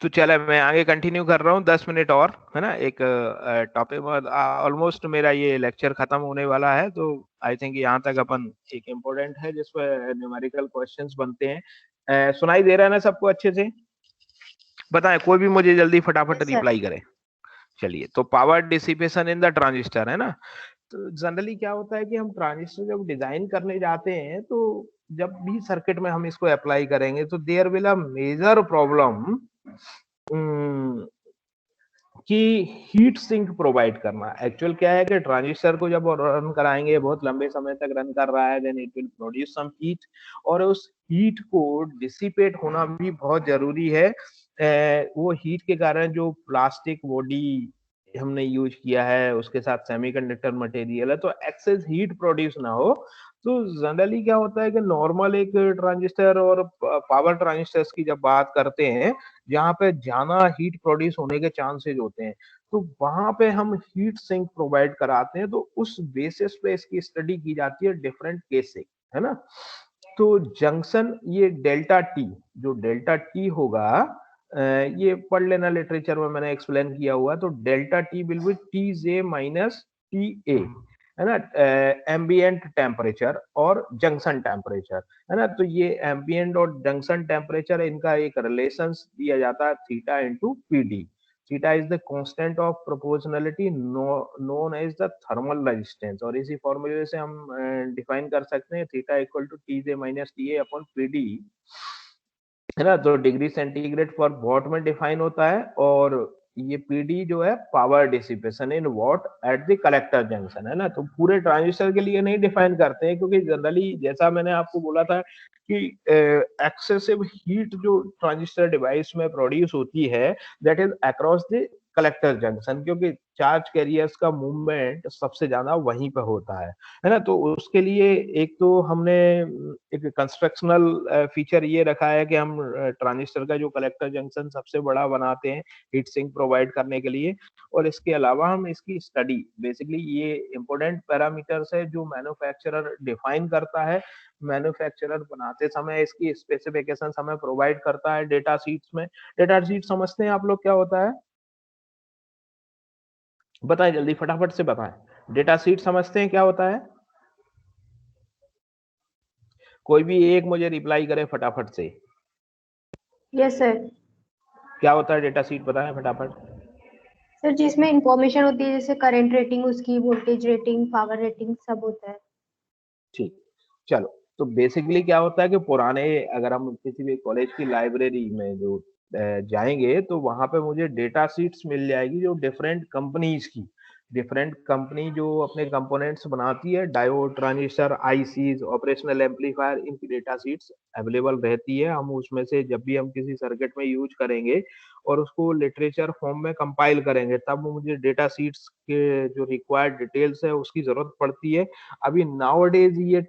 तो चले, मैं आगे कंटिन्यू कर रहा हूँ, 10 मिनट और, है ना, एक टॉपिक, ऑलमोस्ट मेरा ये लेक्चर खत्म होने वाला है। तो आई थिंक यहाँ तक अपन, एक इम्पोर्टेंट है जिसपे न्यूमेरिकल क्वेश्चंस बनते हैं। सुनाई दे रहा है ना सबको अच्छे से? बताएं, कोई भी मुझे जल्दी फटाफट
Yes, sir.
रिप्लाई करे। चलिए, तो power dissipation in the transistor, है ना? तो जनरली क्या होता है कि हम ट्रांजिस्टर जब डिजाइन करने जाते हैं, तो जब भी सर्किट में हम इसको अप्लाई करेंगे तो there will a major problem कि हीट सिंक प्रोवाइड करना। एक्चुअल क्या है कि ट्रांजिस्टर को जब रन कराएंगे, बहुत लंबे समय तक रन कर रहा है, then it will produce some heat, और उस हीट को डिसिपेट होना भी बहुत जरूरी है। वो हीट के कारण जो प्लास्टिक बॉडी हमने यूज किया है, उसके साथ सेमीकंडक्टर मटेरियल है, तो एक्सेस हीट प्रोड्यूस ना हो। तो जनरली क्या होता है कि नॉर्मल एक ट्रांजिस्टर और पावर ट्रांजिस्टर्स की जब बात करते हैं, जहाँ पे ज्यादा हीट प्रोड्यूस होने के चांसेस होते हैं, तो वहां पे हम हीट सिंक प्रोवाइड कराते हैं। तो उस बेसिस पे इसकी स्टडी की जाती है डिफरेंट केस से, है ना? तो जंक्शन, ये डेल्टा टी, जो डेल्टा टी होगा, ये पढ़ लेना, लिटरेचर में मैंने एक्सप्लेन किया हुआ। तो delta T will be T J minus T ए, है ना, एम्बियंट टेम्परेचर और जंक्शन टेम्परेचर, है ना? तो ये एम्बियंट और जंक्शन टेम्परेचर, इनका एक रिलेशन दिया जाता है theta into P D. Theta is the constant of proportionality known as the thermal resistance, और इसी फॉर्मूले से हम डिफाइन कर सकते हैं theta equal to T J minus T A upon P D, है ना? तो डिग्री सेंटीग्रेड फॉर वॉट में डिफाइन होता है, और ये पीडी जो है power dissipation in watt at the collector junction, है ना? तो पूरे ट्रांजिस्टर के लिए नहीं डिफाइन करते हैं, क्योंकि जनरली जैसा मैंने आपको बोला था कि एक्सेसिव हीट जो ट्रांजिस्टर डिवाइस में प्रोड्यूस होती है, that is across the collector junction, क्योंकि चार्ज कैरियर्स का मूवमेंट सबसे ज्यादा वहीं पे होता है ना। तो उसके लिए एक तो हमने एक कंस्ट्रक्शनल फीचर ये रखा है कि हम ट्रांजिस्टर का जो कलेक्टर जंक्शन सबसे बड़ा बनाते हैं हीट सिंक प्रोवाइड करने के लिए। और इसके अलावा हम इसकी स्टडी, बेसिकली ये इंपॉर्टेंट पैरामीटर्स है जो मैन्युफैक्चरर डिफाइन करता है। मैन्युफैक्चरर बनाते समय इसकी स्पेसिफिकेशन हमें प्रोवाइड करता है डेटा शीट्स में। डेटा शीट समझते हैं आप लोग क्या होता है? बताएं जल्दी, फटाफट से बताएं। डेटा शीट समझते हैं क्या होता है? कोई भी एक मुझे रिप्लाई करे फटाफट से।
Yes sir.
क्या होता है डेटा शीट, बताएं फटाफट।
सर जिसमें इंफॉर्मेशन होती है जैसे करंट रेटिंग, उसकी वोल्टेज रेटिंग, पावर रेटिंग सब होता है।
ठीक, चलो। तो बेसिकली क्या होता है कि पुराने, अगर हम किसी भी कॉलेज की लाइब्रेरी में जो जाएंगे तो वहां पे मुझे डेटा शीट्स मिल जाएगी जो डिफरेंट कंपनीज की, डिफरेंट कंपनी जो अपने कंपोनेंट्स बनाती है, diode, transistor, ICs, operational amplifier, इनकी डेटा शीट्स अवेलेबल रहती है। हम उसमें से जब भी हम किसी सर्किट में यूज करेंगे और उसको लिटरेचर फॉर्म में कंपाइल करेंगे तब मुझे डेटा शीट्स के जो रिक्वायर्ड डिटेल्स है उसकी जरूरत पड़ती है। अभी नाउ डेज ये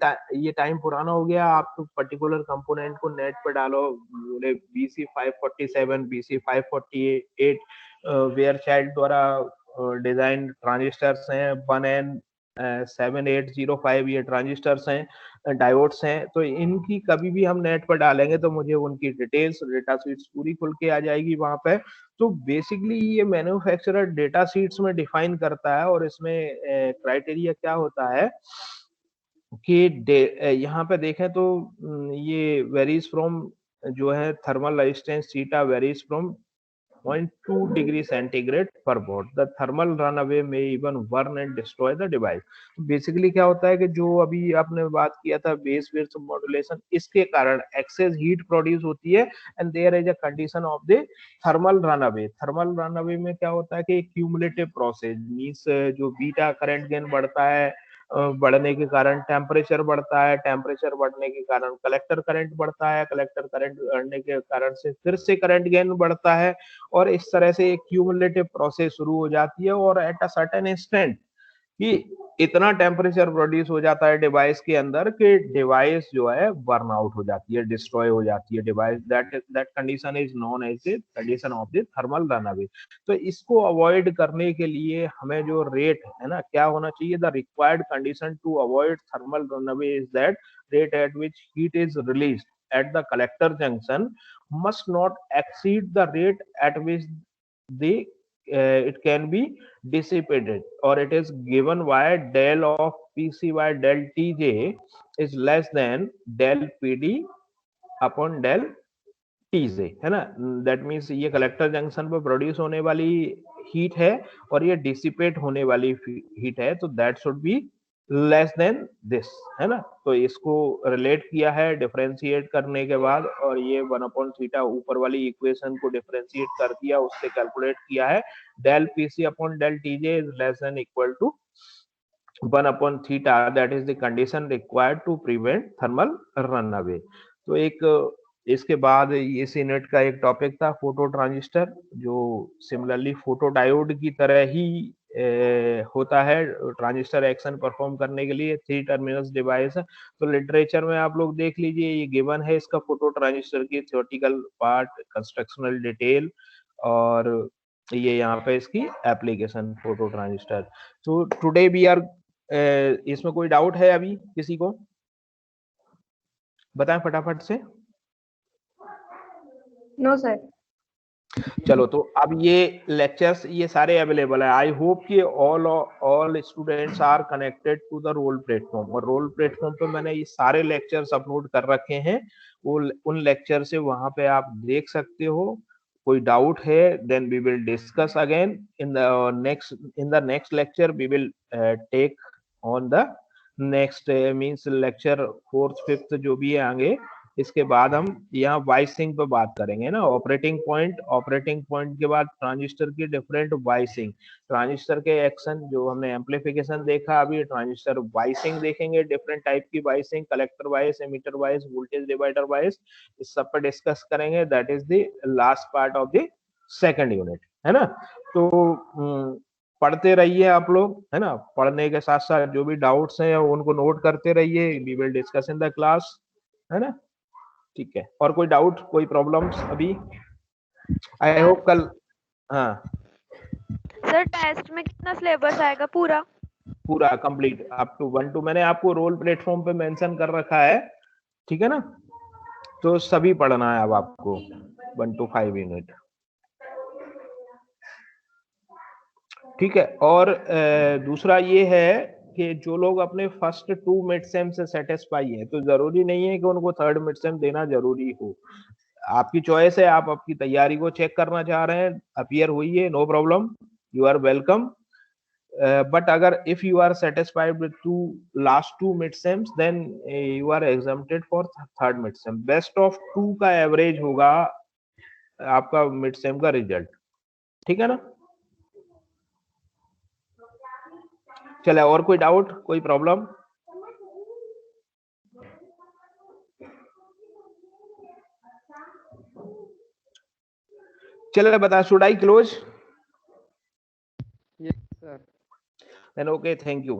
टाइम पुराना हो गया। आप तो पर्टिकुलर कंपोनेंट को नेट पे डालो, बोले BC547, BC548 वेयर चाइल्ड द्वारा डिजाइन ट्रांजिस्टर्स हैं, 1N7805 ये ट्रांजिस्टर्स हैं, डायोड्स हैं। तो इनकी कभी भी हम नेट पर डालेंगे तो मुझे उनकी डिटेल्स, डेटा शीट्स पूरी खुल के आ जाएगी वहां पे। तो बेसिकली ये मैन्युफैक्चरर डेटा शीट्स में डिफाइन करता है। और इसमें क्राइटेरिया क्या होता है कि यहाँ पे देखें तो ये वेरीज फ्रॉम, जो है thermal resistance theta varies from 0.2 degree centigrade पर watt. The thermal runaway में even burn and destroy the device. Basically क्या होता है कि जो अभी आपने बात किया था बेस विड्थ मॉड्यूलेशन, इसके कारण एक्सेस हीट प्रोड्यूस होती है and there is a condition of the thermal runaway. Thermal runaway में क्या होता है कि क्यूमुलेटिव प्रोसेस मींस जो बीटा करंट गेन बढ़ता है, बढ़ने के कारण टेम्परेचर बढ़ता है, टेम्परेचर बढ़ने के कारण कलेक्टर करंट बढ़ता है, कलेक्टर करंट बढ़ने के कारण से फिर से करंट गेन बढ़ता है। और इस तरह से एक क्यूमुलेटिव प्रोसेस शुरू हो जाती है। और एट अ सर्टेन इंस्टेंट कि इतना टेम्परेचर प्रोड्यूस हो जाता है डिवाइस के अंदर कि डिवाइस जो है बर्न आउट हो जाती है, डिस्ट्रॉय हो जाती है device. That condition is known as the condition of the thermal runaway. तो इसको अवॉइड करने के लिए हमें जो रेट है ना, क्या होना चाहिए, the required condition to avoid thermal runaway is that rate at which heat is released at the collector junction must not exceed the rate at which the it can be dissipated, or it is given by del of PC by del Tj is less than del PD upon del Tj, है ना। दैट मीन्स ये कलेक्टर जंक्शन पर प्रोड्यूस होने वाली हीट है और ये डिसिपेट होने वाली हीट है, तो that should be less then this, है ना। तो इसको रिलेट किया है डिफरेंशिएट करने के बाद, और ये 1/थीटा ऊपर वाली इक्वेशन को डिफरेंशिएट कर दिया, उससे कैलकुलेट किया है। Del PC upon del TJ is less than equal to 1/थीटा, that is the condition required to prevent thermal runaway. तो एक इसके बाद इस यूनिट का एक टॉपिक था फोटो ट्रांजिस्टर, जो सिमिलरली फोटो डायोड की तरह ही होता है ट्रांजिस्टर एक्शन परफॉर्म करने के लिए, 3 टर्मिनल्स डिवाइस है। तो लिटरेचर में आप लोग देख लीजिए, ये गिवन है इसका फोटो ट्रांजिस्टर की थ्योरेटिकल पार्ट, कंस्ट्रक्शनल डिटेल, और ये यहाँ पे इसकी एप्लीकेशन फोटो ट्रांजिस्टर। तो टुडे वी आर, इसमें कोई डाउट है अभी किसी को? बताएं फटाफट से।
No sir.
चलो, तो अब ये लेक्चर्स ये सारे अवेलेबल है। आई होप कि all students are connected to the role platform, और रोल प्लेटफॉर्म पे मैंने ये सारे लेक्चर्स अपलोड कर रखे हैं। वो उन लेक्चर से वहां पे आप देख सकते हो। कोई डाउट है then we will discuss again in the next lecture. We will take on the next means lecture 4th 5th जो भी है आगे। इसके बाद हम यहाँ वाइसिंग पे बात करेंगे ना, ऑपरेटिंग पॉइंट के बाद ट्रांजिस्टर की डिफरेंट वाइसिंग, ट्रांजिस्टर के एक्शन जो हमने एम्पलीफिकेशन देखा, अभी ट्रांजिस्टर वाइसिंग देखेंगे, डिफरेंट टाइप की biasing, collector bias, emitter bias, voltage divider bias, इस सब पर डिस्कस करेंगे। That is the last part of the second unit. है ना। तो पढ़ते रहिए आप लोग, है ना, पढ़ने के साथ साथ जो भी डाउट्स हैं उनको नोट करते रहिए, we will discuss in the class, है ना। ठीक है, और कोई डाउट, कोई प्रॉब्लम्स अभी? आई होप कल, हाँ
सर टेस्ट में कितना सिलेबस आएगा पूरा?
पूरा कंप्लीट अप टू 1 to, मैंने आपको रोल प्लेटफॉर्म पे मेंशन कर रखा है, ठीक है ना। तो सभी पढ़ना है अब आपको 1 to 5 यूनिट, ठीक है। और दूसरा ये है कि जो लोग अपने फर्स्ट 2 मिड सेम से सेटिस्फाई है, तो जरूरी नहीं है कि उनको थर्ड मिड सेम देना जरूरी हो, आपकी चॉइस है, आप आपकी तैयारी को चेक करना चाह रहे हैं, अपीयर हुई है, no problem, you are welcome. But अगर if you are satisfied with last 2 mid sems, then you are exempted for third mid sem. Best of 2 का एवरेज होगा आपका मिड सेम का रिजल्ट, ठीक है ना। चले, और कोई डाउट, कोई प्रॉब्लम? चले बता, should I close?
Yes sir.
Then okay, thank you.